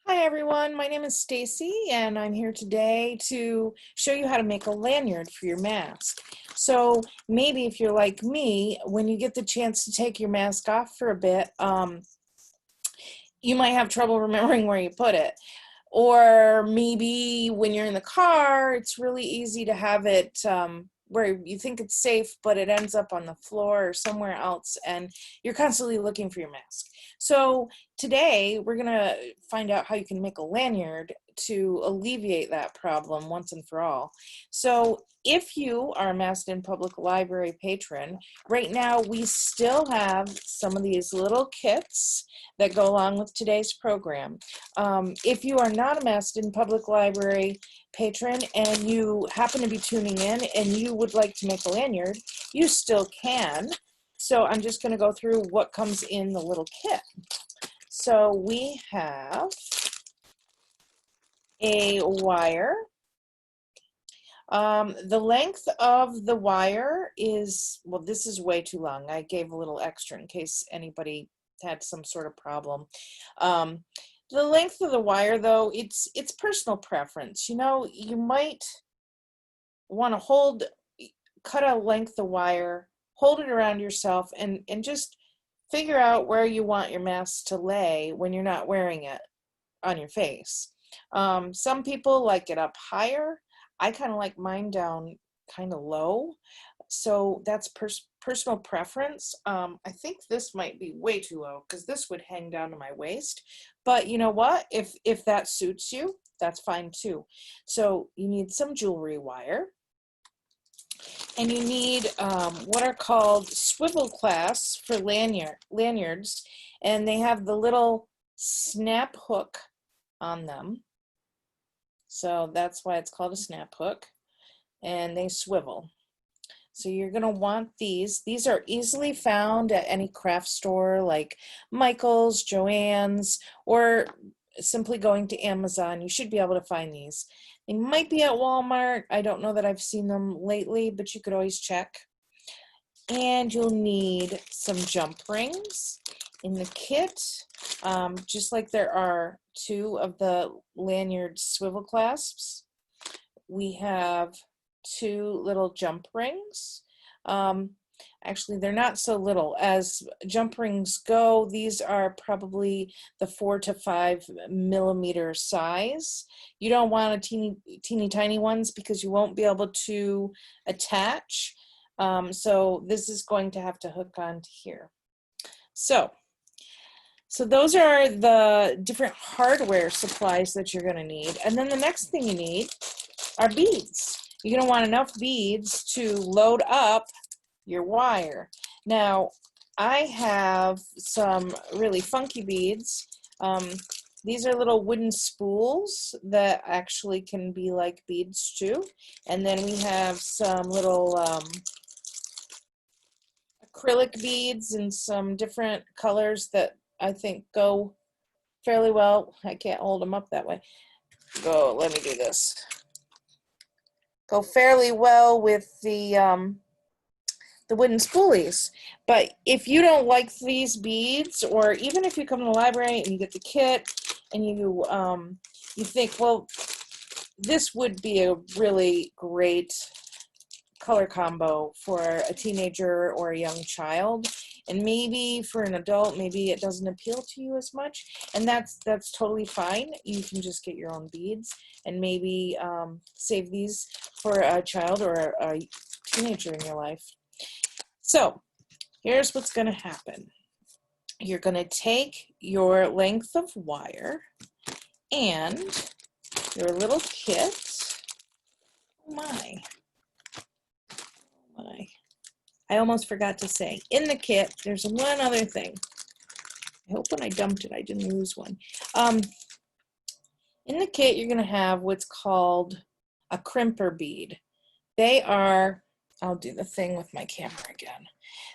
Hi everyone, my name is Stacy and I'm here today to show you how to make a lanyard for your mask. So maybe if you're like me, when you get the chance to take your mask off for a bit, you might have trouble remembering where you put it. Or maybe when you're in the car, it's really easy to have it where you think it's safe, but it ends up on the floor or somewhere else, and you're constantly looking for your mask. So today we're gonna find out how you can make a lanyard to alleviate that problem once and for all. So if you are a Massed In Public Library patron, right now we still have some of these little kits that go along with today's program. If you are not a Massed In Public Library patron and you happen to be tuning in and you would like to make a lanyard, you still can. So I'm just going to go through what comes in the little kit. So we have a wire. The length of the wire is, well, this is way too long. I gave a little extra in case anybody had some sort of problem. The length of the wire, though, it's personal preference. You know, you might want to cut a length of wire, hold it around yourself, and just figure out where you want your mask to lay when you're not wearing it on your face. Some people like it up higher. I kind of like mine down kind of low. So that's personal preference. I think this might be way too low because this would hang down to my waist. But you know what? If that suits you, that's fine too. So you need some jewelry wire. And you need what are called swivel clasps for lanyards. And they have the little snap hook on them. So that's why it's called a snap hook. And they swivel. So you're going to want these. These are easily found at any craft store like Michael's, Joann's, or simply going to Amazon. You should be able to find these. They might be at Walmart. I don't know that I've seen them lately, but you could always check. And you'll need some jump rings in the kit, just like there are two of the lanyard swivel clasps. We have two little jump rings. Actually, they're not so little. As jump rings go, these are probably the 4 to 5 millimeter size. You don't want a teeny tiny ones because you won't be able to attach. So this is going to have to hook onto here. So those are the different hardware supplies that you're going to need. And then the next thing you need are beads. You're going to want enough beads to load up your wire. Now, I have some really funky beads. These are little wooden spools that actually can be like beads too. And then we have some little acrylic beads in some different colors that I think go fairly well. I can't hold them up that way. Let me do this. Go fairly well with the wooden spoolies. But if you don't like these beads, or even if you come to the library and you get the kit and you think, well, this would be a really great color combo for a teenager or a young child, and maybe for an adult, maybe it doesn't appeal to you as much, and that's totally fine. You can just get your own beads and maybe save these for a child or a teenager in your life. So here's what's going to happen. You're going to take your length of wire and your little kit. Oh my. I almost forgot to say, in the kit, there's one other thing. I hope when I dumped it, I didn't lose one. In the kit, you're going to have what's called a crimper bead. They are, I'll do the thing with my camera again.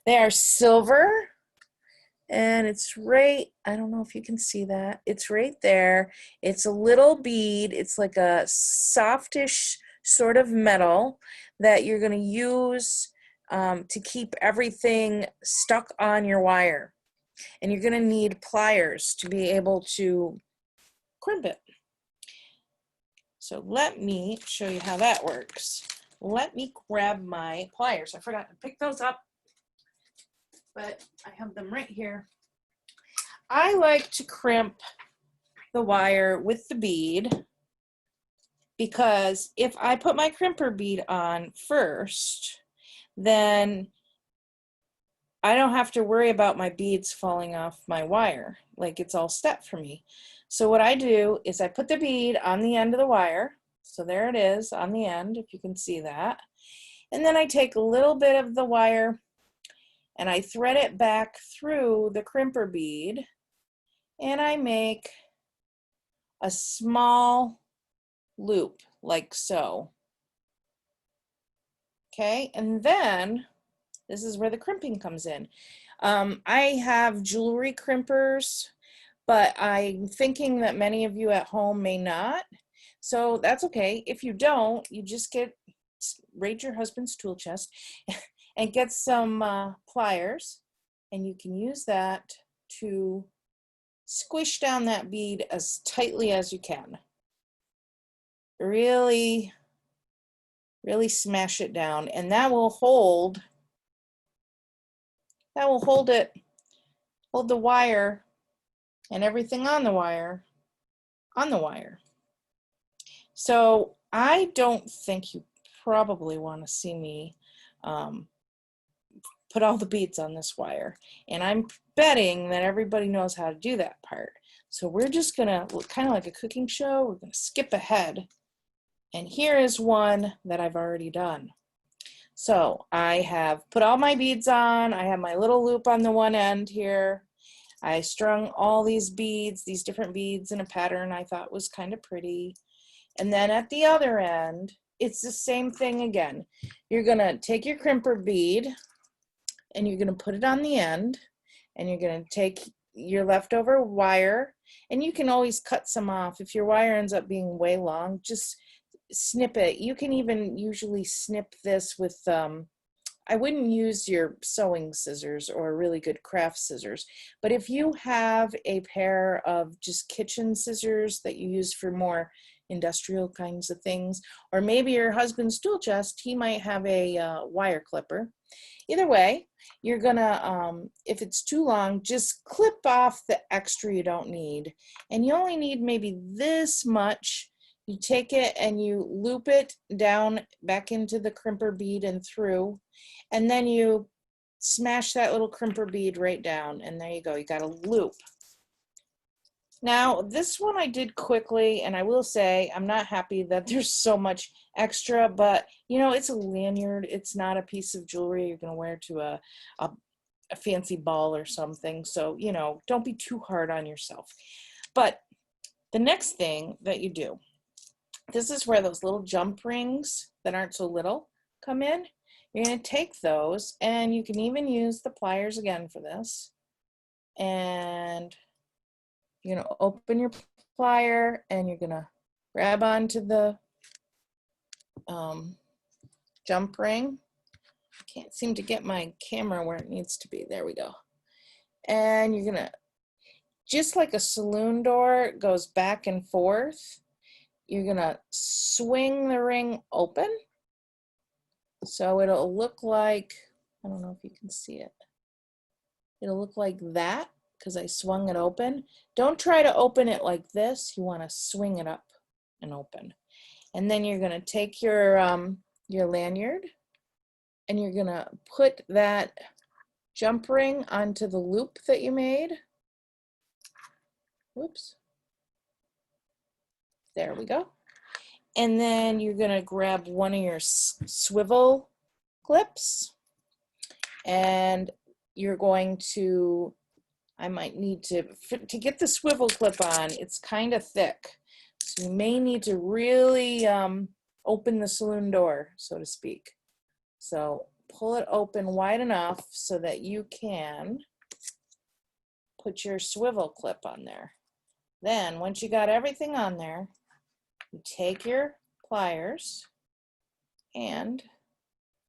They are silver, and it's right, I don't know if you can see that. It's right there. It's a little bead. It's like a softish sort of metal that you're going to use to keep everything stuck on your wire. And you're going to need pliers to be able to crimp it. So let me show you how that works. Let me grab my pliers. I forgot to pick those up, but I have them right here. I like to crimp the wire with the bead because if I put my crimper bead on first, then I don't have to worry about my beads falling off my wire. Like, it's all set for me. So what I do is I put the bead on the end of the wire. So there it is on the end, if you can see that. And then I take a little bit of the wire and I thread it back through the crimper bead, and I make a small loop like so. Okay, and then this is where the crimping comes in. I have jewelry crimpers, but I'm thinking that many of you at home may not. So that's okay. If you don't, you just raid your husband's tool chest and get some pliers, and you can use that to squish down that bead as tightly as you can. Really, really smash it down, and that will hold it, hold the wire and everything on the wire So I don't think you probably want to see me put all the beads on this wire, and I'm betting that everybody knows how to do that part. So we're just gonna, kind of like a cooking show, we're gonna skip ahead, and here is one that I've already done. So I have put all my beads on. I have my little loop on the one end here. I strung all these beads, these different beads in a pattern I thought was kind of pretty. And then at the other end, it's the same thing again. You're gonna take your crimper bead and you're gonna put it on the end, and you're gonna take your leftover wire, and you can always cut some off. If your wire ends up being way long, just snip it. You can even usually snip this with, I wouldn't use your sewing scissors or really good craft scissors, but if you have a pair of just kitchen scissors that you use for more industrial kinds of things, or maybe your husband's tool chest, he might have a wire clipper. Either way, you're gonna, if it's too long, just clip off the extra you don't need, and you only need maybe this much. You take it and you loop it down back into the crimper bead and through, and then you smash that little crimper bead right down, and there you go, you got a loop. Now this one I did quickly, and I will say I'm not happy that there's so much extra, but you know, it's a lanyard. It's not a piece of jewelry you're gonna wear to a fancy ball or something, so you know, don't be too hard on yourself. But the next thing that you do, this is where those little jump rings that aren't so little come in. You're going to take those, and you can even use the pliers again for this. And you're going to open your plier, and you're going to grab onto the jump ring. I can't seem to get my camera where it needs to be. There we go. And you're going to, just like a saloon door goes back and forth, you're gonna swing the ring open. So it'll look like, I don't know if you can see it. It'll look like that because I swung it open. Don't try to open it like this. You wanna swing it up and open. And then you're gonna take your lanyard, and you're gonna put that jump ring onto the loop that you made. Whoops. There we go. And then you're gonna grab one of your swivel clips, and you're going to, I might need to get the swivel clip on, it's kind of thick. So you may need to really open the saloon door, so to speak. So pull it open wide enough so that you can put your swivel clip on there. Then once you got everything on there, you take your pliers and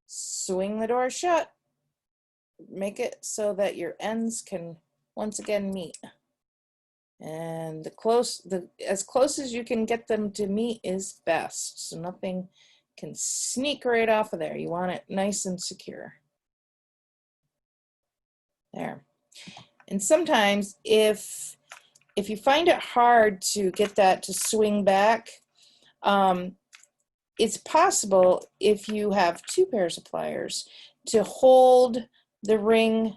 swing the door shut. Make it so that your ends can once again meet. And as close as you can get them to meet is best. So nothing can sneak right off of there. You want it nice and secure. There. And sometimes if you find it hard to get that to swing back, it's possible, if you have 2 pairs of pliers, to hold the ring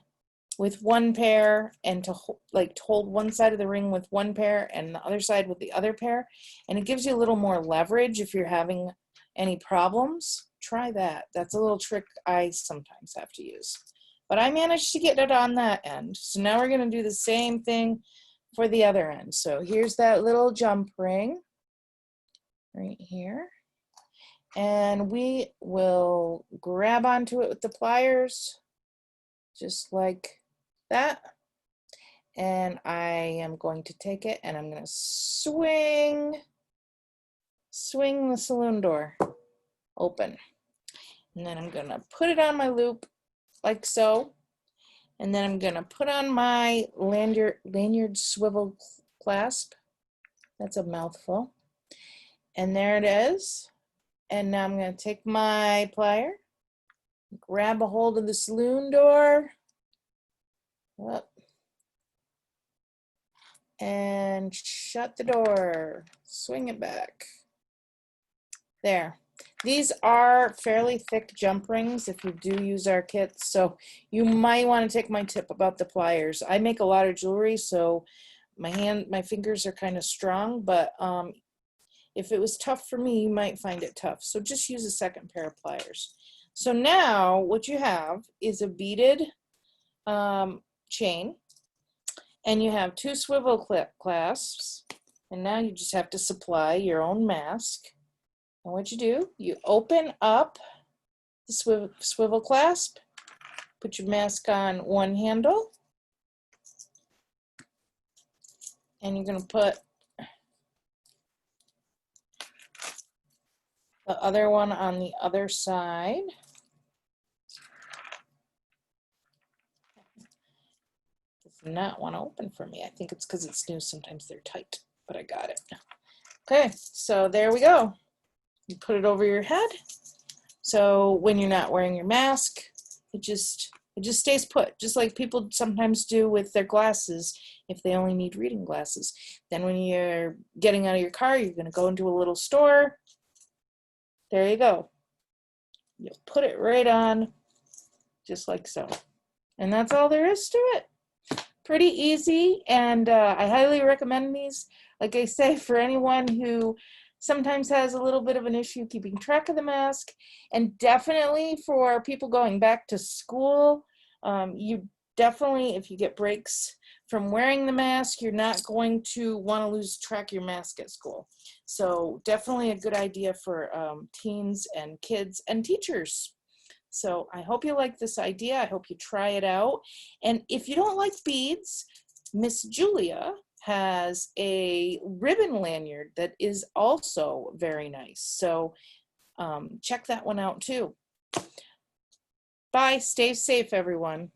with 1 pair and to hold one side of the ring with 1 pair and the other side with the other pair, and it gives you a little more leverage if you're having any problems. Try that. That's a little trick I sometimes have to use, but I managed to get it on that end. So now we're going to do the same thing for the other end. So here's that little jump ring right here, and we will grab onto it with the pliers just like that, and I am going to take it and I'm going to swing the saloon door open, and then I'm going to put it on my loop like so, and then I'm going to put on my lanyard swivel clasp. That's a mouthful, and there it is. And now I'm going to take my plier, grab a hold of the saloon door, up, and shut the door, swing it back. There. These are fairly thick jump rings if you do use our kits, so you might want to take my tip about the pliers. I make a lot of jewelry, so my fingers are kind of strong, but if it was tough for me, you might find it tough. So just use a 2nd pair of pliers. So now what you have is a beaded chain, and you have 2 swivel clasps, and now you just have to supply your own mask. And what you do, you open up the swivel clasp, put your mask on one handle, and you're going to put the other one on the other side. Does not want to open for me. I think it's because it's new. Sometimes they're tight, but I got it. Okay, so there we go. You put it over your head, so when you're not wearing your mask, it just stays put, just like people sometimes do with their glasses if they only need reading glasses. Then when you're getting out of your car, you're going to go into a little store. There you go. You'll put it right on, just like so. And that's all there is to it. Pretty easy, and I highly recommend these. Like I say, for anyone who sometimes has a little bit of an issue keeping track of the mask, and definitely for people going back to school, you definitely, if you get breaks from wearing the mask, you're not going to want to lose track of your mask at school. So definitely a good idea for teens and kids and teachers. So I hope you like this idea. I hope you try it out. And if you don't like beads, Miss Julia has a ribbon lanyard that is also very nice. So check that one out too. Bye. Stay safe, everyone.